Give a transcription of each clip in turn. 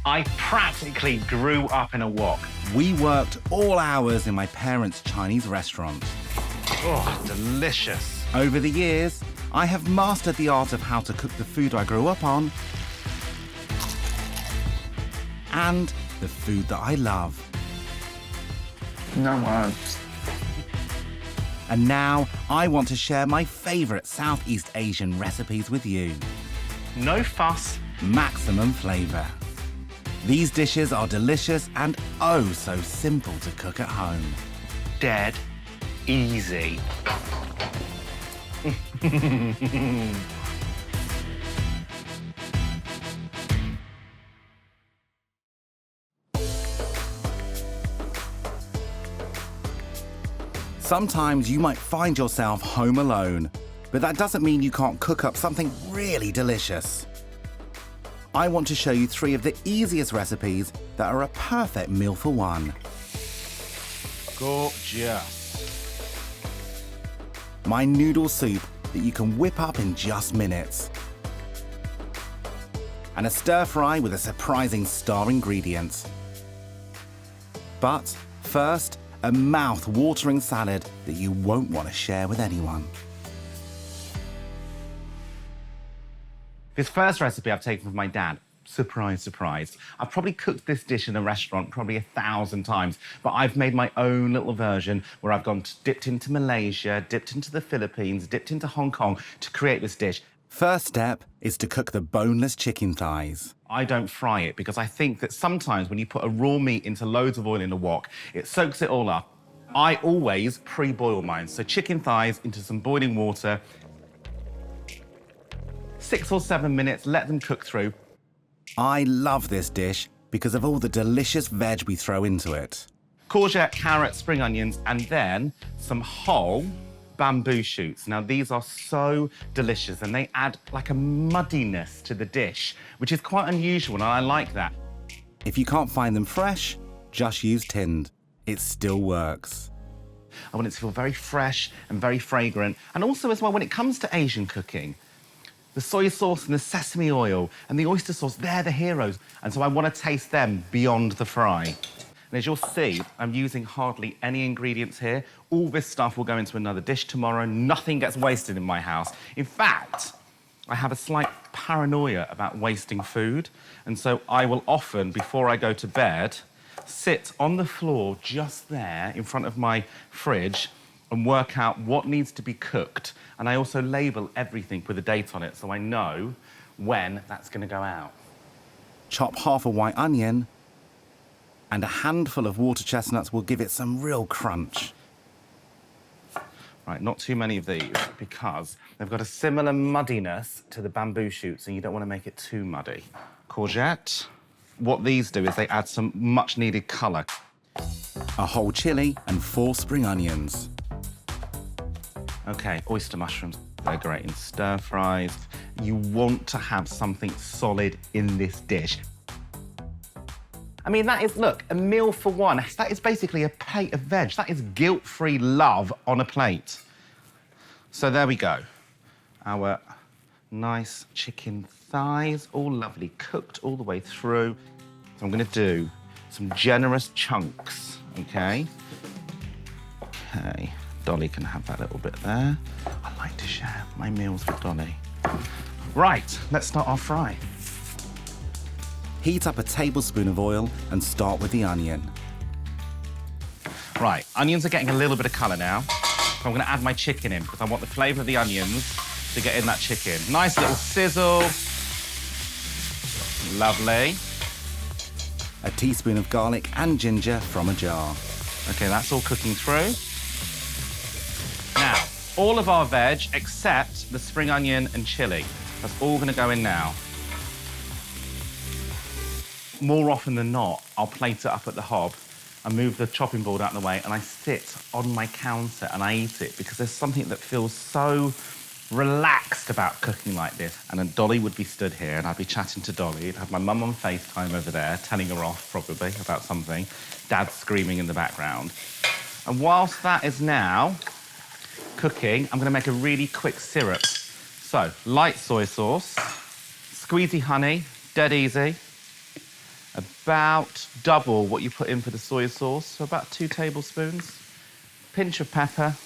I practically grew up in a wok. We worked all hours in my parents' Chinese restaurant. Oh, delicious. Over the years, I have mastered the art of how to cook the food I grew up on and the food that I love. No words. And now I want to share my favourite Southeast Asian recipes with you. No fuss. Maximum flavour. These dishes are delicious and oh so simple to cook at home. Dead easy. Sometimes you might find yourself home alone, but that doesn't mean you can't cook up something really delicious. I want to show you 3 of the easiest recipes that are a perfect meal for one. Gorgeous. My noodle soup that you can whip up in just minutes. And a stir fry with a surprising star ingredient. But first, a mouth-watering salad that you won't want to share with anyone. This first recipe I've taken from my dad. Surprise, surprise. I've probably cooked this dish in a restaurant probably 1,000 times, but I've made my own little version where I've dipped into Malaysia, dipped into the Philippines, dipped into Hong Kong to create this dish. First step is to cook the boneless chicken thighs. I don't fry it because I think that sometimes when you put a raw meat into loads of oil in a wok, it soaks it all up. I always pre-boil mine. So chicken thighs into some boiling water, 6 or 7 minutes, let them cook through. I love this dish because of all the delicious veg we throw into it. Courgette, carrot, spring onions, and then some whole bamboo shoots. Now, these are so delicious and they add like a muddiness to the dish, which is quite unusual, and I like that. If you can't find them fresh, just use tinned. It still works. I want it to feel very fresh and very fragrant. And also as well, when it comes to Asian cooking, the soy sauce and the sesame oil and the oyster sauce, they're the heroes. And so I want to taste them beyond the fry. And as you'll see, I'm using hardly any ingredients here. All this stuff will go into another dish tomorrow. Nothing gets wasted in my house. In fact, I have a slight paranoia about wasting food. And so I will often, before I go to bed, sit on the floor just there in front of my fridge and work out what needs to be cooked. And I also label everything with a date on it so I know when that's going to go out. Chop half a white onion and a handful of water chestnuts will give it some real crunch. Right, not too many of these because they've got a similar muddiness to the bamboo shoots and you don't want to make it too muddy. Courgette. What these do is they add some much needed colour. A whole chilli and 4 spring onions. Okay, oyster mushrooms. They're great in stir fries. You want to have something solid in this dish. I mean, that is, look, a meal for one. That is basically a plate of veg. That is guilt-free love on a plate. So there we go. Our nice chicken thighs, all lovely cooked all the way through. So I'm going to do some generous chunks, okay? Okay, Dolly can have that little bit there. I like to share my meals with Dolly. Right, let's start our fry. Heat up a tablespoon of oil and start with the onion. Right, onions are getting a little bit of colour now. So I'm going to add my chicken in because I want the flavour of the onions to get in that chicken. Nice little sizzle. Lovely. A teaspoon of garlic and ginger from a jar. Okay, that's all cooking through. Now, all of our veg except the spring onion and chilli. That's all going to go in now. More often than not, I'll plate it up at the hob. I move the chopping board out of the way and I sit on my counter and I eat it because there's something that feels so relaxed about cooking like this. And then Dolly would be stood here and I'd be chatting to Dolly. I'd have my mum on FaceTime over there, telling her off probably about something. Dad's screaming in the background. And whilst that is now cooking, I'm going to make a really quick syrup. So, light soy sauce, squeezy honey, dead easy. About double what you put in for the soy sauce, so about 2 tablespoons. Pinch of pepper,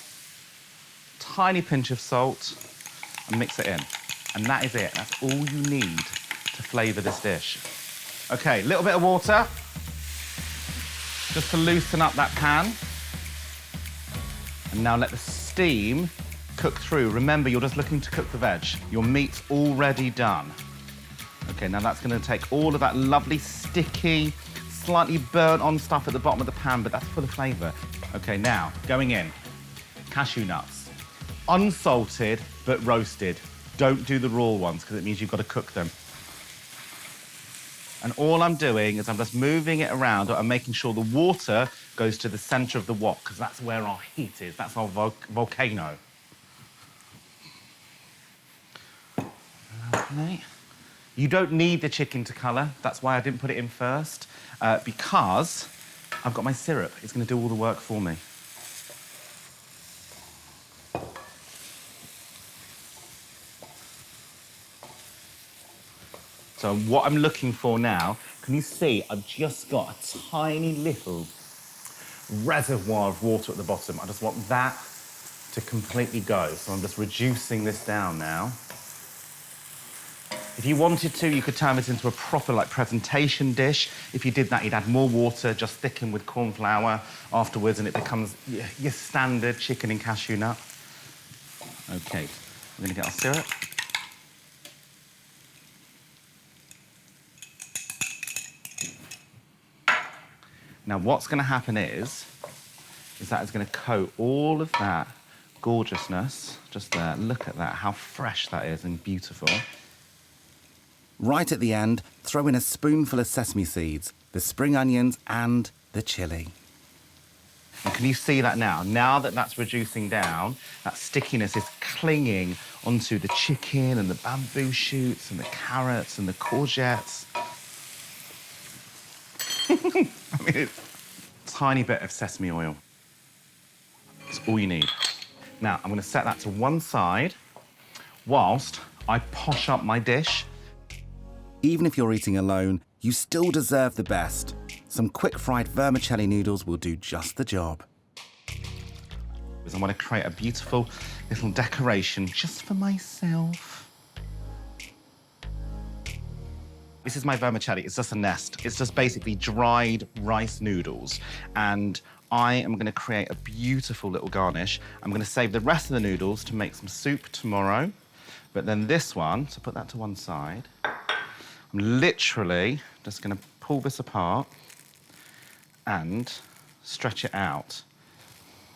tiny pinch of salt, and mix it in. And that is it. That's all you need to flavour this dish. Okay, a little bit of water, just to loosen up that pan. And now let the steam cook through. Remember, you're just looking to cook the veg. Your meat's already done. Okay, now that's gonna take all of that lovely, sticky, slightly burnt on stuff at the bottom of the pan, but that's full of flavour. Okay, now, going in, cashew nuts. Unsalted, but roasted. Don't do the raw ones, because it means you've got to cook them. And all I'm doing is I'm just moving it around and making sure the water goes to the centre of the wok, because that's where our heat is. That's our volcano. Lovely. You don't need the chicken to colour. That's why I didn't put it in first, because I've got my syrup. It's going to do all the work for me. So what I'm looking for now, can you see I've just got a tiny little reservoir of water at the bottom. I just want that to completely go. So I'm just reducing this down now. If you wanted to, you could turn this into a proper presentation dish. If you did that, you'd add more water, just thicken with corn flour afterwards, and it becomes your standard chicken and cashew nut. Okay, we're gonna get our syrup. Now, what's gonna happen is that it's gonna coat all of that gorgeousness just there. Look at that, how fresh that is and beautiful. Right at the end, throw in a spoonful of sesame seeds, the spring onions and the chilli. And can you see that now? Now that that's reducing down, that stickiness is clinging onto the chicken and the bamboo shoots and the carrots and the courgettes. I mean, it's a tiny bit of sesame oil. It's all you need. Now, I'm gonna set that to one side whilst I posh up my dish. Even if you're eating alone, you still deserve the best. Some quick-fried vermicelli noodles will do just the job. I want to create a beautiful little decoration just for myself. This is my vermicelli. It's just a nest. It's just basically dried rice noodles. And I am going to create a beautiful little garnish. I'm going to save the rest of the noodles to make some soup tomorrow. But then this one, so put that to one side. I'm literally just going to pull this apart and stretch it out.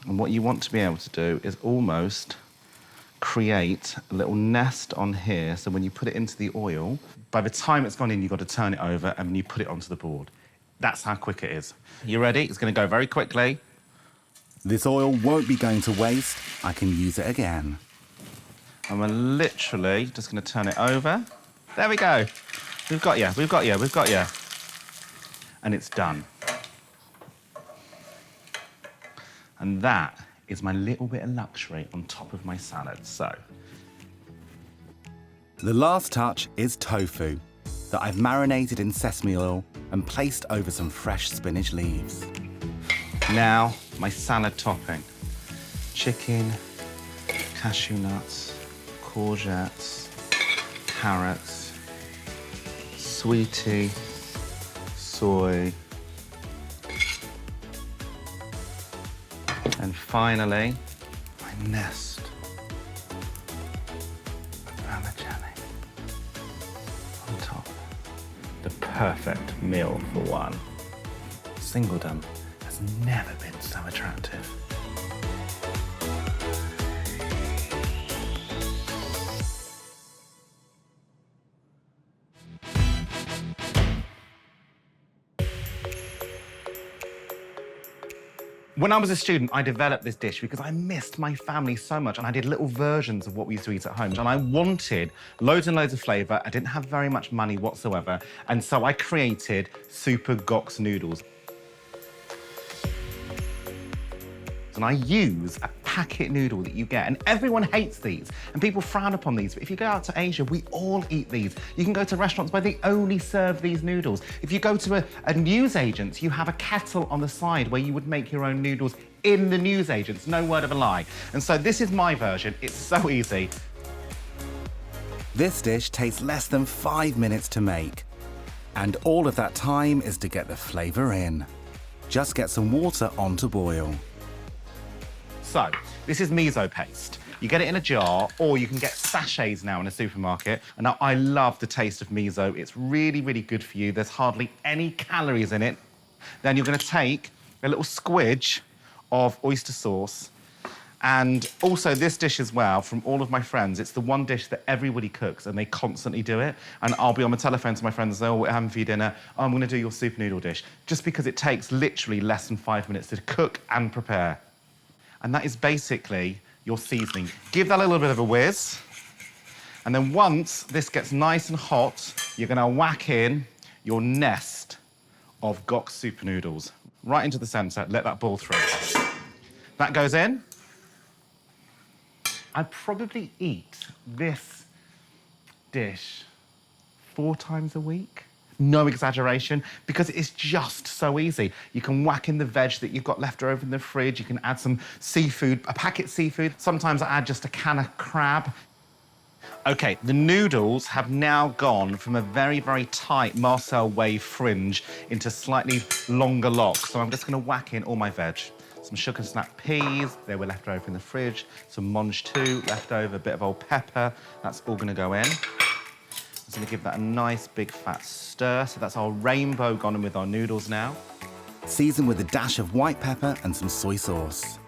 And what you want to be able to do is almost create a little nest on here, so when you put it into the oil, by the time it's gone in, you've got to turn it over and then you put it onto the board. That's how quick it is. You ready? It's going to go very quickly. This oil won't be going to waste. I can use it again. And we're literally just going to turn it over. There we go. We've got you, we've got you, we've got you. And it's done. And that is my little bit of luxury on top of my salad, so. The last touch is tofu that I've marinated in sesame oil and placed over some fresh spinach leaves. Now, my salad topping. Chicken, cashew nuts, courgettes, carrots, sweetie, soy, and finally, my nest of vermicelli on top. The perfect meal for one. Singledom has never been so attractive. When I was a student, I developed this dish because I missed my family so much, and I did little versions of what we used to eat at home. And I wanted loads and loads of flavour. I didn't have very much money whatsoever. And so I created Super Gok's noodles. And I use a packet noodle that you get. And everyone hates these, and people frown upon these. But if you go out to Asia, we all eat these. You can go to restaurants where they only serve these noodles. If you go to a newsagent, you have a kettle on the side where you would make your own noodles in the newsagents, no word of a lie. And so this is my version. It's so easy. This dish takes less than 5 minutes to make. And all of that time is to get the flavour in. Just get some water on to boil. So, this is miso paste. You get it in a jar, or you can get sachets now in a supermarket. And now I love the taste of miso. It's really, really good for you. There's hardly any calories in it. Then you're gonna take a little squidge of oyster sauce. And also this dish as well, from all of my friends, it's the one dish that everybody cooks and they constantly do it. And I'll be on the telephone to my friends and say, oh, what are you having for your dinner? Oh, I'm gonna do your soup noodle dish. Just because it takes literally less than 5 minutes to cook and prepare. And that is basically your seasoning. Give that a little bit of a whiz. And then once this gets nice and hot, you're gonna whack in your nest of Gok super noodles. Right into the center, let that boil through. That goes in. I probably eat this dish 4 times a week. No exaggeration, because it's just so easy. You can whack in the veg that you've got left over in the fridge. You can add some seafood, a packet seafood. Sometimes I add just a can of crab. Okay, the noodles have now gone from a very, very tight Marcel wave fringe into slightly longer locks. So I'm just gonna whack in all my veg. Some sugar snap peas, they were left over in the fridge. Some mange too, left over, a bit of old pepper. That's all gonna go in. I'm gonna give that a nice big fat stir. So that's our rainbow gone in with our noodles now. Season with a dash of white pepper and some soy sauce.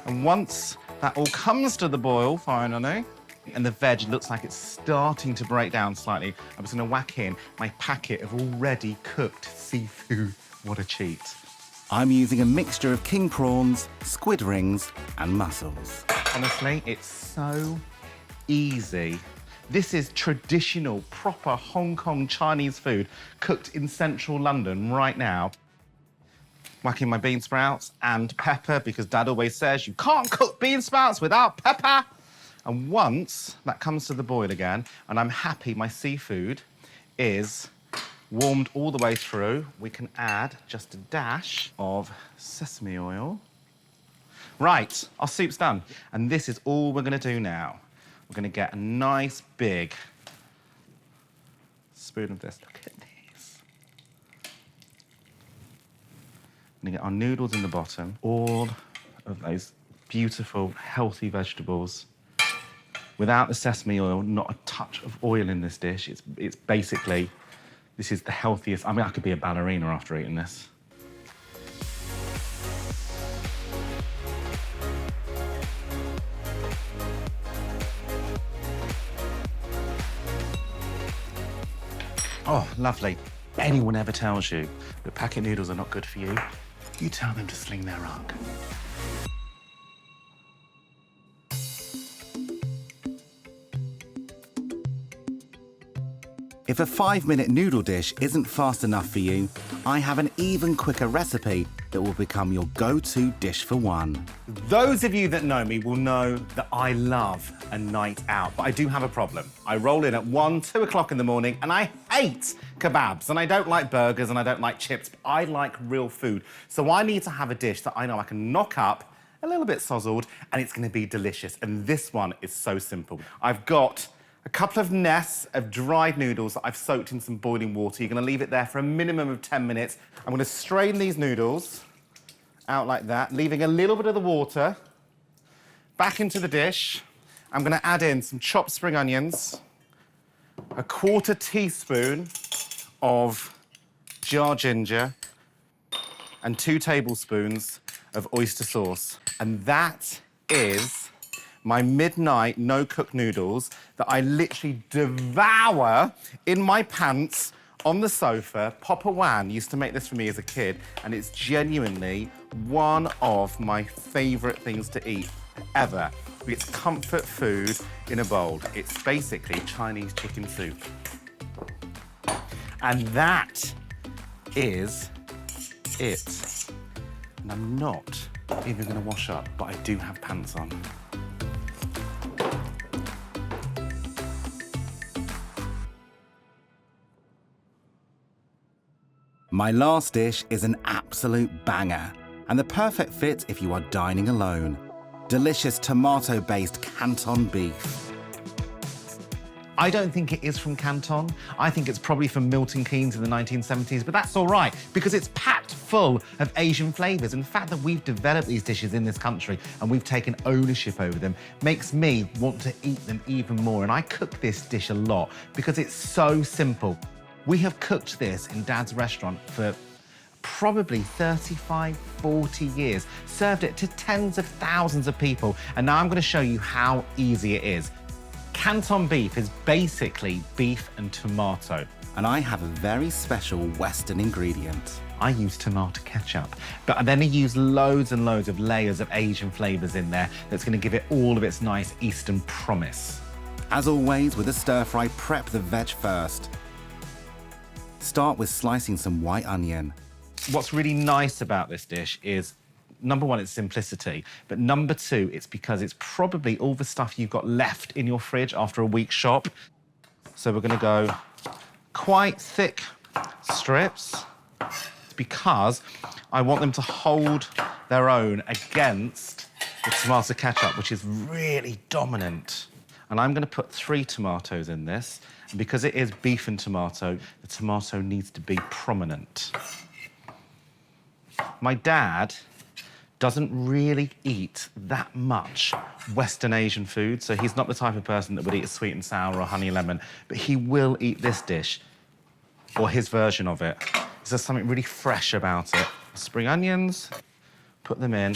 And once that all comes to the boil, finally, and the veg looks like it's starting to break down slightly, I'm just gonna whack in my packet of already cooked seafood. What a cheat. I'm using a mixture of king prawns, squid rings, and mussels. Honestly, it's so easy. This is traditional, proper Hong Kong Chinese food cooked in central London right now. Whacking my bean sprouts and pepper, because Dad always says you can't cook bean sprouts without pepper. And once that comes to the boil again, and I'm happy my seafood is warmed all the way through, we can add just a dash of sesame oil. Right, our soup's done. And this is all we're gonna do now. We're gonna get a nice big spoon of this. Look at this. We're gonna get our noodles in the bottom, all of those beautiful, healthy vegetables. Without the sesame oil, not a touch of oil in this dish. It's basically, this is the healthiest. I mean, I could be a ballerina after eating this. Oh, lovely. Anyone ever tells you that packet noodles are not good for you, you tell them to sling their rug. If a 5-minute noodle dish isn't fast enough for you, I have an even quicker recipe that will become your go-to dish for one. Those of you that know me will know that I love a night out, but I do have a problem. I roll in at 1, 2 o'clock in the morning, and I hate kebabs, and I don't like burgers, and I don't like chips, but I like real food. So I need to have a dish that I know I can knock up, a little bit sozzled, and it's gonna be delicious. And this one is so simple. I've got a couple of nests of dried noodles that I've soaked in some boiling water. You're gonna leave it there for a minimum of 10 minutes. I'm gonna strain these noodles out like that, leaving a little bit of the water back into the dish. I'm gonna add in some chopped spring onions, a 1/4 teaspoon of jar ginger, and 2 tablespoons of oyster sauce. And that is my midnight no-cook noodles that I literally devour in my pants on the sofa. Papa Wan used to make this for me as a kid, and it's genuinely one of my favorite things to eat ever. It's comfort food in a bowl. It's basically Chinese chicken soup. And that is it. And I'm not Not even gonna wash up, but I do have pants on. My last dish is an absolute banger, and the perfect fit if you are dining alone. Delicious tomato-based Canton beef. I don't think it is from Canton. I think it's probably from Milton Keynes in the 1970s, but that's all right, because it's packed full of Asian flavours. And the fact that we've developed these dishes in this country and we've taken ownership over them makes me want to eat them even more. And I cook this dish a lot because it's so simple. We have cooked this in Dad's restaurant for probably 35, 40 years, served it to tens of thousands of people, and now I'm going to show you how easy it is. Canton beef is basically beef and tomato. And I have a very special Western ingredient. I use tomato ketchup, but then I use loads and loads of layers of Asian flavours in there that's going to give it all of its nice Eastern promise. As always, with a stir fry, prep the veg first. Start with slicing some white onion. What's really nice about this dish is, number one, its simplicity, but number two, it's because it's probably all the stuff you've got left in your fridge after a week's shop. So we're gonna go quite thick strips. It's because I want them to hold their own against the tomato ketchup, which is really dominant. And I'm gonna put 3 tomatoes in this. And because it is beef and tomato, the tomato needs to be prominent. My dad doesn't really eat that much Western Asian food, so he's not the type of person that would eat a sweet and sour or honey lemon, but he will eat this dish, or his version of it. There's something really fresh about it. Spring onions, put them in,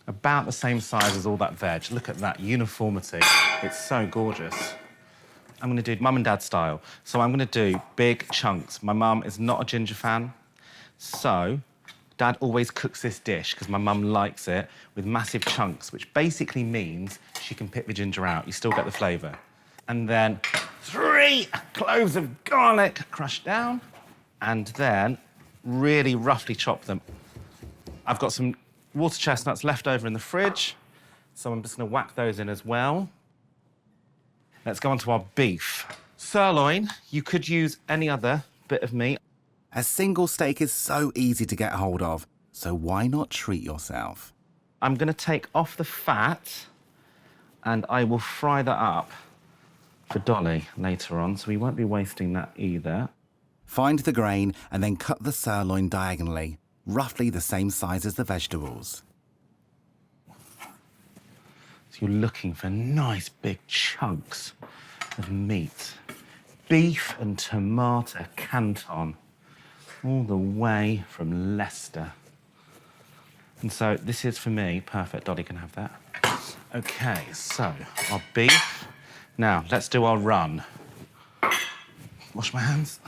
about the same size as all that veg. Look at that uniformity. It's so gorgeous. I'm gonna do mum and dad style. So I'm gonna do big chunks. My mum is not a ginger fan, so Dad always cooks this dish, because my mum likes it, with massive chunks, which basically means she can pick the ginger out. You still get the flavour. And then 3 cloves of garlic crushed down, and then really roughly chop them. I've got some water chestnuts left over in the fridge, so I'm just going to whack those in as well. Let's go on to our beef. Sirloin, you could use any other bit of meat. A single steak is so easy to get hold of, so why not treat yourself? I'm going to take off the fat and I will fry that up for Dolly later on, so we won't be wasting that either. Find the grain and then cut the sirloin diagonally, roughly the same size as the vegetables. So you're looking for nice big chunks of meat. Beef and tomato Canton, all the way from Leicester. And so this is, for me, perfect. Dolly can have that. OK, so our beef. Now, let's do our run. Wash my hands.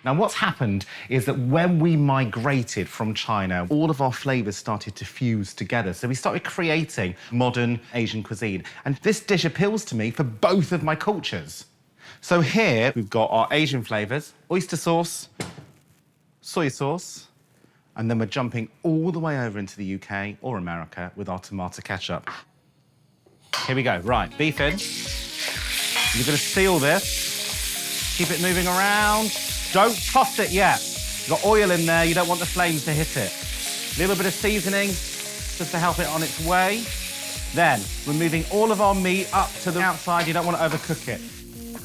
Now, what's happened is that when we migrated from China, all of our flavours started to fuse together. So we started creating modern Asian cuisine. And this dish appeals to me for both of my cultures. So here we've got our Asian flavours, oyster sauce, soy sauce, and then we're jumping all the way over into the UK or America with our tomato ketchup. Here we go. Right, beef in. You're going to seal this. Keep it moving around. Don't toss it yet. You've got oil in there. You don't want the flames to hit it. A little bit of seasoning just to help it on its way. Then we're moving all of our meat up to the outside. You don't want to overcook it.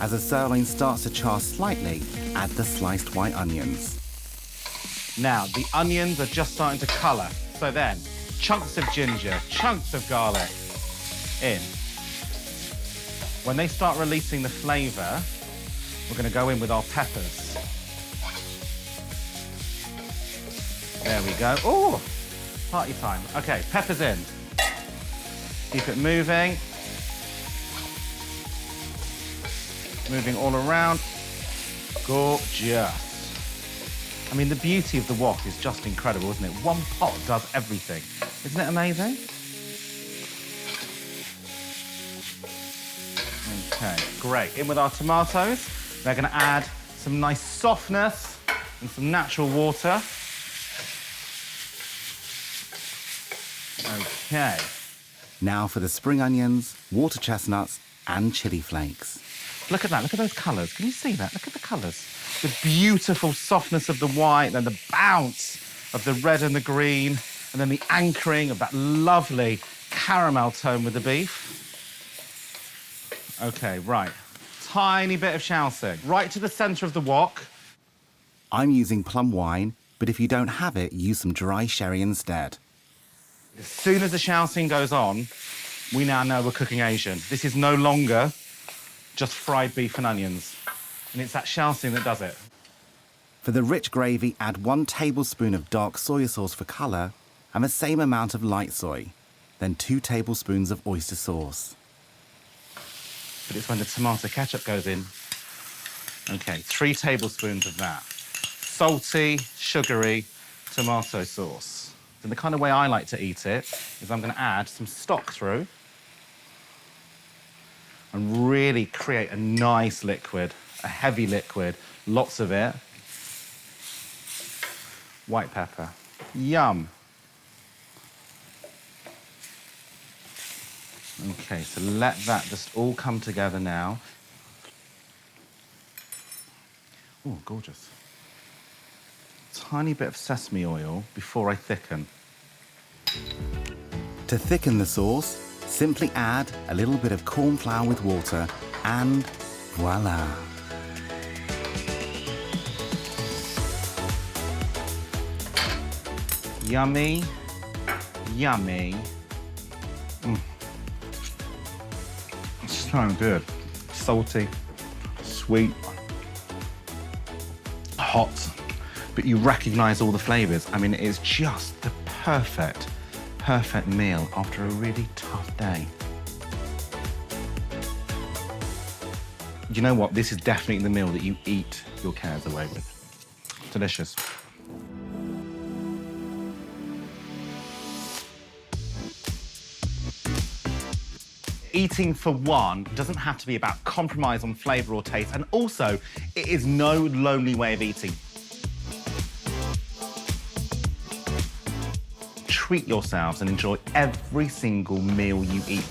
As the sirloin starts to char slightly, add the sliced white onions. Now, the onions are just starting to colour. So then, chunks of ginger, chunks of garlic in. When they start releasing the flavour, we're going to go in with our peppers. There we go. Oh, party time. OK, peppers in. Keep it moving. Moving all around. Gorgeous. I mean, the beauty of the wok is just incredible, isn't it? One pot does everything. Isn't it amazing? OK, great. In with our tomatoes. They're going to add some nice softness. and some natural water. Okay. Now for the spring onions, water chestnuts, and chili flakes. Look at that, look at those colours. Can you see that? Look at the colours. The beautiful softness of the white and the bounce of the red and the green, and then the anchoring of that lovely caramel tone with the beef. Okay, right. Tiny bit of shousing. Right to the centre of the wok. I'm using plum wine, but if you don't have it, use some dry sherry instead. As soon as the shousing goes on, we now know we're cooking Asian. This is no longer just fried beef and onions. And it's that shousing that does it. For the rich gravy, add 1 tablespoon of dark soy sauce for colour and the same amount of light soy, then 2 tablespoons of oyster sauce. But it's when the tomato ketchup goes in. Okay, 3 tablespoons of that. Salty, sugary tomato sauce. And the kind of way I like to eat it is I'm going to add some stock through and really create a nice liquid, a heavy liquid, lots of it. White pepper. Yum. Okay, so let that just all come together now. Oh, gorgeous. Tiny bit of sesame oil before I thicken. To thicken the sauce, simply add a little bit of corn flour with water and voila. Yummy, yummy. It's so good. Salty, sweet, hot, but you recognise all the flavours. I mean, it's just the perfect meal after a really tough day. You know what? This is definitely the meal that you eat your cares away with. Delicious. Eating for one doesn't have to be about compromise on flavour or taste, and also, it is no lonely way of eating. Treat yourselves and enjoy every single meal you eat.